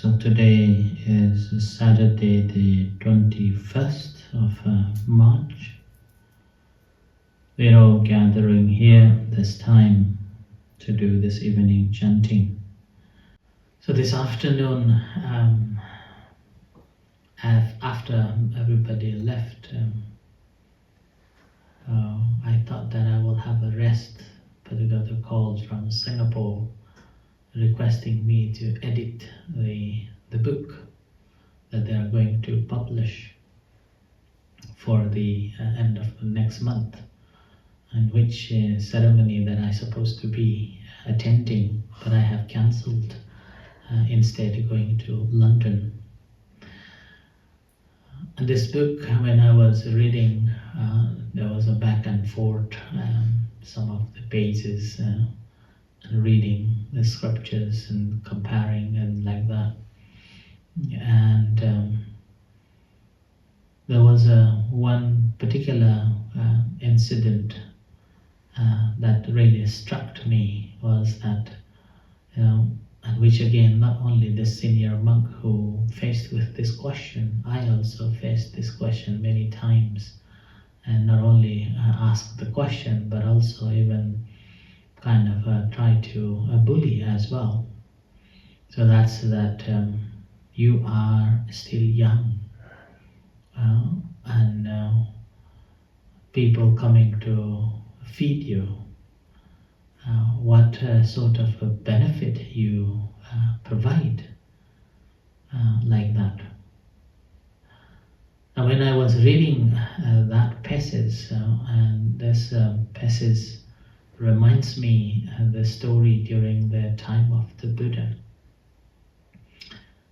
So today is Saturday the 21st of March. We're all gathering here this time to do this evening chanting. So this afternoon, after everybody left, I thought that I will have a rest, but I got a call from Singapore requesting me to edit the book that they are going to publish for the end of next month, and which ceremony that I supposed to be attending, but I have cancelled, instead going to London. And this book, when I was reading, there was a back and forth, some of the pages, and reading the scriptures and comparing and like that. And there was one particular incident that really struck me, was that, and which again, not only the senior monk who faced with this question, I also faced this question many times, and not only asked the question, but also even kind of try to bully as well. So that's that you are still young, and people coming to feed you, what sort of a benefit you provide, like that. Now when I was reading that passage, and this passage reminds me of the story during the time of the Buddha.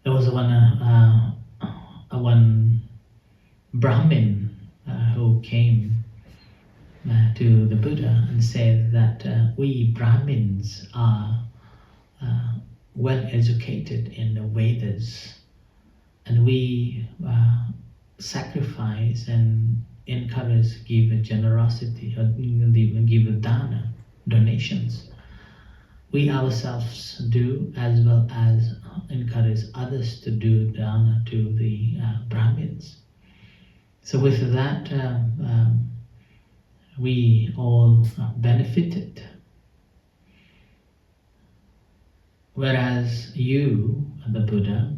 There was one Brahmin who came to the Buddha and said that we Brahmins are well educated in the Vedas, and we sacrifice and encourage, give generosity, or give dana, donations. We ourselves do, as well as encourage others to do dana to the Brahmins. So with that, we all benefited. Whereas you, the Buddha,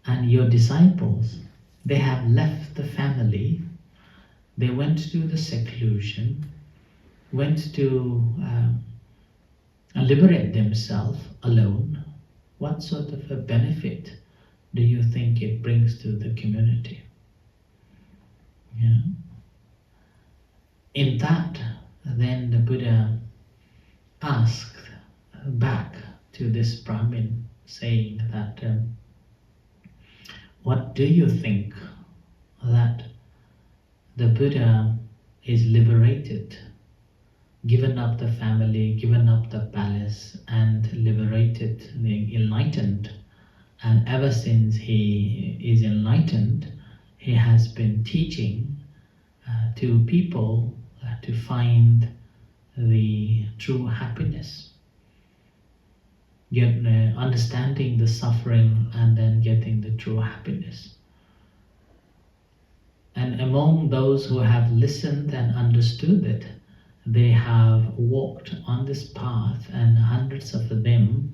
and your disciples, they have left the family, they went to the seclusion, went to liberate themselves alone. What sort of a benefit do you think it brings to the community? Yeah. In that, then the Buddha asked back to this Brahmin, saying that, what do you think that the Buddha is liberated, given up the family, given up the palace, and liberated, enlightened, and ever since he is enlightened, he has been teaching to people to find the true happiness, understanding the suffering and then getting the true happiness. And among those who have listened and understood it, they have walked on this path, and hundreds of them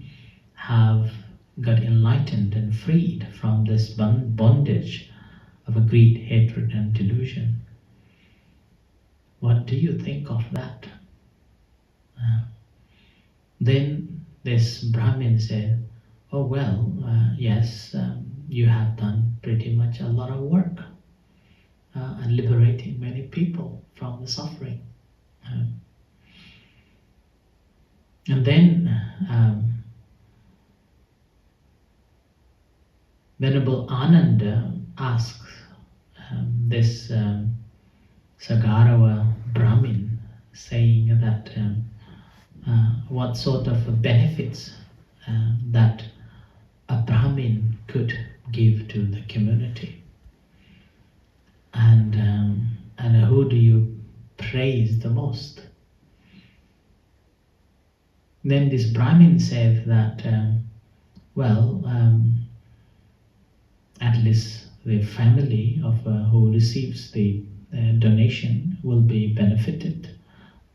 have got enlightened and freed from this bondage of a greed, hatred, and delusion. What do you think of that? Then this Brahmin said, oh well, yes, you have done pretty much a lot of work, and liberating many people from the suffering. And then Venerable Ananda asks this Sagarava Brahmin, saying that what sort of benefits that a Brahmin could give to the community, and who do you praise the most? Then this Brahmin said that, at least the family of who receives the donation will be benefited.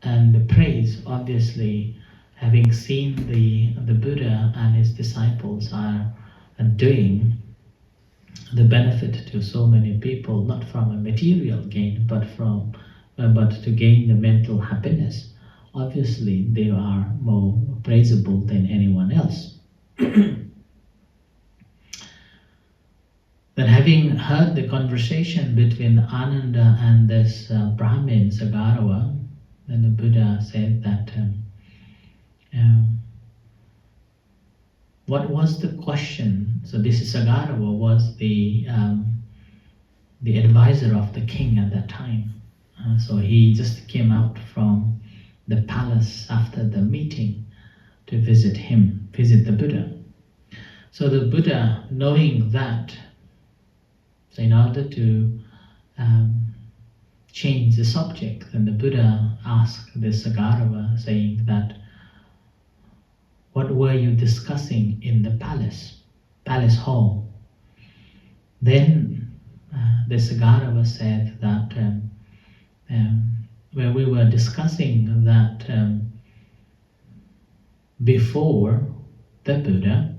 And the praise, obviously, having seen the Buddha and his disciples are doing the benefit to so many people, not from a material gain, but to gain the mental happiness. Obviously, they are more praisable than anyone else. Then, having heard the conversation between Ananda and this Brahmin Sagarava, then the Buddha said that what was the question? So this Sagarava was the advisor of the king at that time. So he just came out from the palace after the meeting to visit the Buddha. So the Buddha, knowing that, so in order to change the subject, then the Buddha asked the Sagarava, saying that, what were you discussing in the palace hall? Then the Sagarava said that where we were discussing that before the Buddha,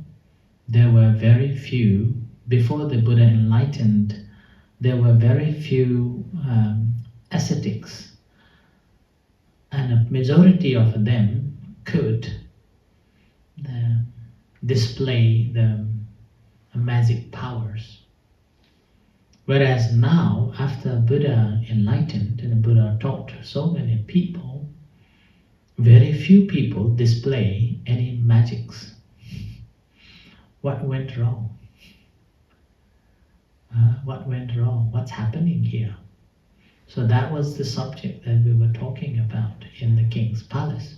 there were very few, before the Buddha enlightened, there were very few ascetics, and a majority of them could display the magic powers. Whereas now, after Buddha enlightened and Buddha taught so many people, very few people display any magics. What went wrong? What went wrong? What's happening here? So that was the subject that we were talking about in the king's palace.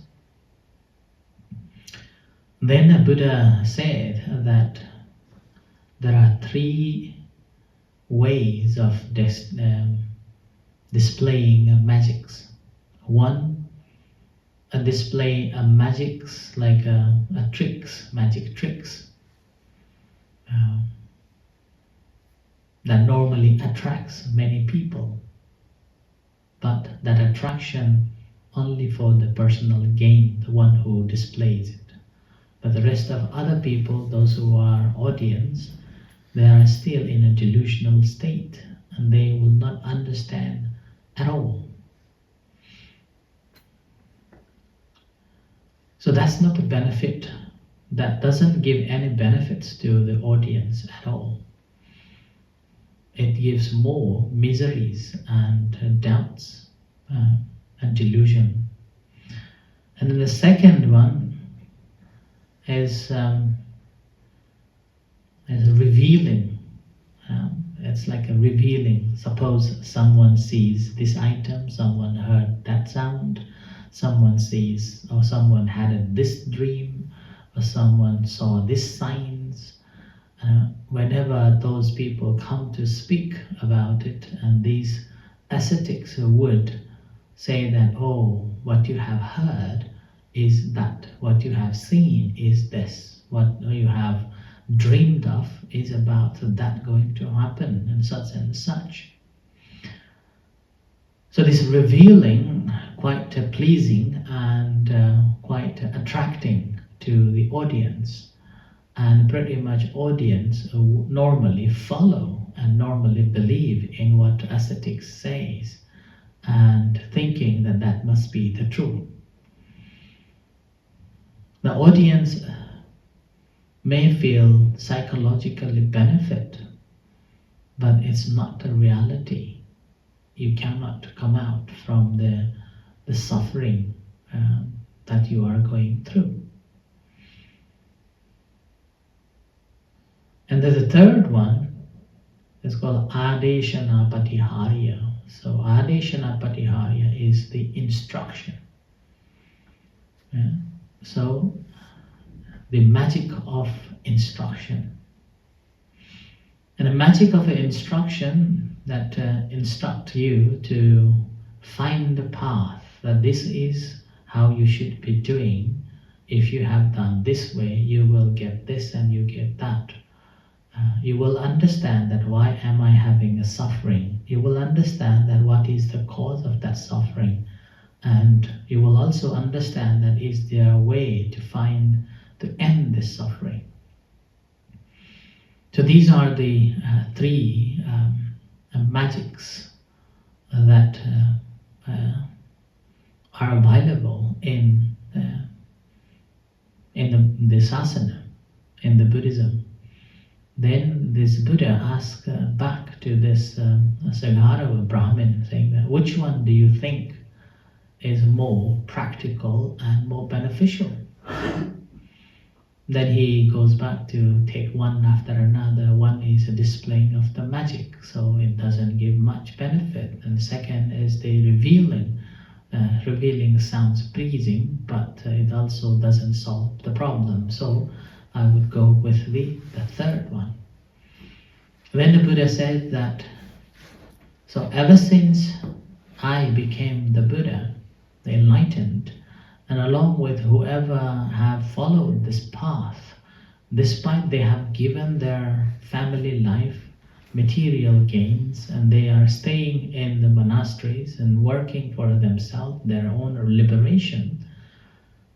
Then the Buddha said that there are three ways of displaying magics. One, a display of magics like magic tricks that normally attracts many people, but that attraction only for the personal gain, the one who displays it. But the rest of other people, those who are audience, they are still in a delusional state and they will not understand at all. So that's not a benefit. That doesn't give any benefits to the audience at all. It gives more miseries and doubts and delusion. And then the second one is revealing. It's like a revealing. Suppose someone sees this item, someone heard that sound, someone sees, or someone had this dream, or someone saw this signs. Whenever those people come to speak about it, and these ascetics would say that, oh, what you have heard is that, what you have seen is this, what you have dreamed of is about that going to happen, and such. So this revealing, quite pleasing and quite attracting to the audience, and pretty much audience normally follow and normally believe in what ascetics says, and thinking that that must be the truth. The audience may feel psychologically benefit, but it's not the reality. You cannot come out from the suffering that you are going through. And then the third one is called Adeshana Patiharya. So Adeshana Patiharya is the instruction. So the magic of instruction. And the magic of an instruction that instruct you to find the path, that this is how you should be doing. If you have done this way, you will get this and you get that. you will understand that why am I having a suffering. You will understand that what is the cause of that suffering. And you will also understand that is there a way to end this suffering. So these are the three magics that are available in the Sasana, in the Buddhism. Then this Buddha asked back to this Sagarava Brahmin, saying that which one do you think is more practical and more beneficial? Then he goes back to take one after another. One is a displaying of the magic, so it doesn't give much benefit. And second is the revealing. Revealing sounds pleasing, but it also doesn't solve the problem. So I would go with the third one. Then the Buddha said that, so ever since I became the Buddha, the enlightened, and along with whoever have followed this path, despite they have given their family life, material gains, and they are staying in the monasteries and working for themselves, their own liberation,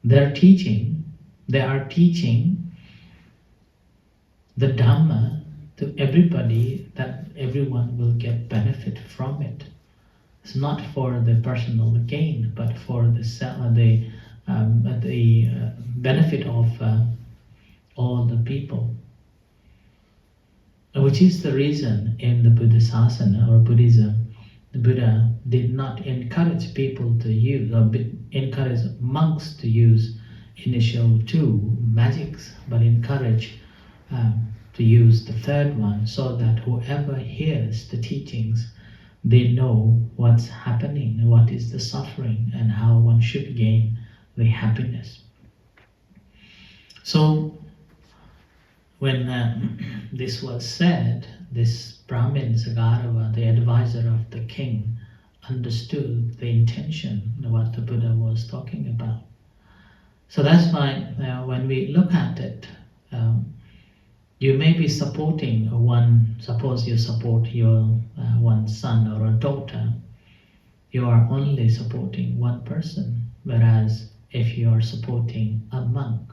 they are teaching the Dhamma to everybody, that everyone will get benefit from it. It's not for the personal gain, but for the benefit of all the people. Which is the reason in the Buddhasasana or Buddhism, the Buddha did not encourage people to use, or encourage monks to use initial two magics, but encourage to use the third one, so that whoever hears the teachings, they know what's happening, what is the suffering, and how one should gain the happiness. So when this was said, this Brahmin Sagarava, the advisor of the king, understood the intention of what the Buddha was talking about. So that's why when we look at it, you may be supporting one, suppose you support your one son or a daughter, you are only supporting one person, whereas if you are supporting a monk,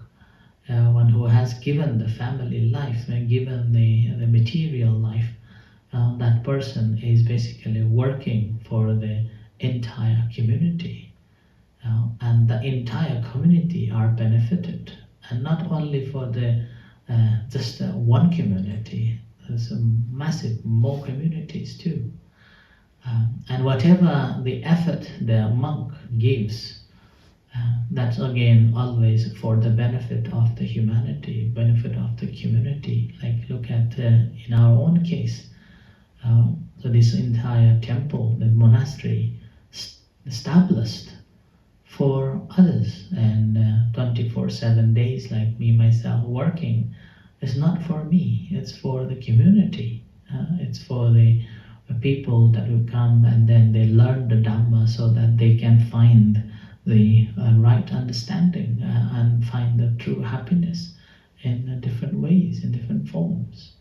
one who has given the family life and given the material life, that person is basically working for the entire community. And the entire community are benefited, and not only for the just one community, there's a massive more communities too. And whatever the effort the monk gives, that's again always for the benefit of the humanity, benefit of the community. Like look at in our own case, so this entire temple, the monastery, established for others, and 24/7 days, like me myself working, it's not for me, it's for the community. It's for the people that will come and then they learn the Dhamma so that they can find the right understanding and find the true happiness in different ways, in different forms.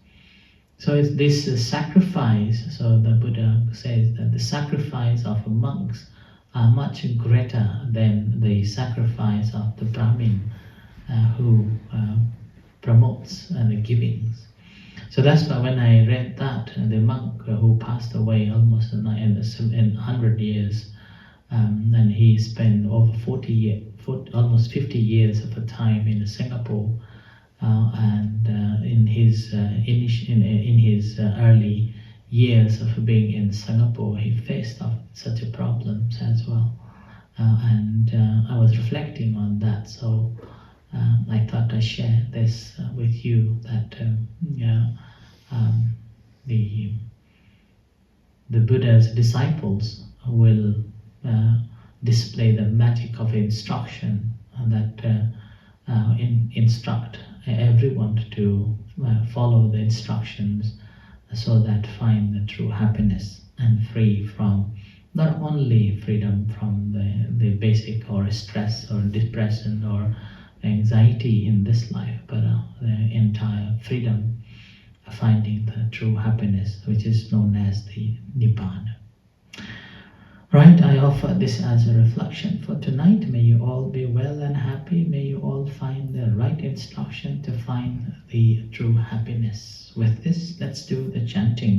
So it's this sacrifice, so the Buddha says that the sacrifice of monks are much greater than the sacrifice of the Brahmin who promotes the givings. So that's why when I read that, the monk who passed away almost in 100 years, and he spent over 40 years, almost 50 years of a time in Singapore, and in his early years of being in Singapore, he faced such a problems as well, and I was reflecting on that. So I thought I'd share this with you, that the Buddha's disciples will display the magic of instruction that instruct everyone to follow the instructions, so that find the true happiness and free from not only freedom from the basic or stress or depression or anxiety in this life, but the entire freedom finding the true happiness, which is known as the Nibbana. Right, I offer this as a reflection for tonight. May you all be well and happy. May you all find the right instruction to find the true happiness. With this, let's do the chanting.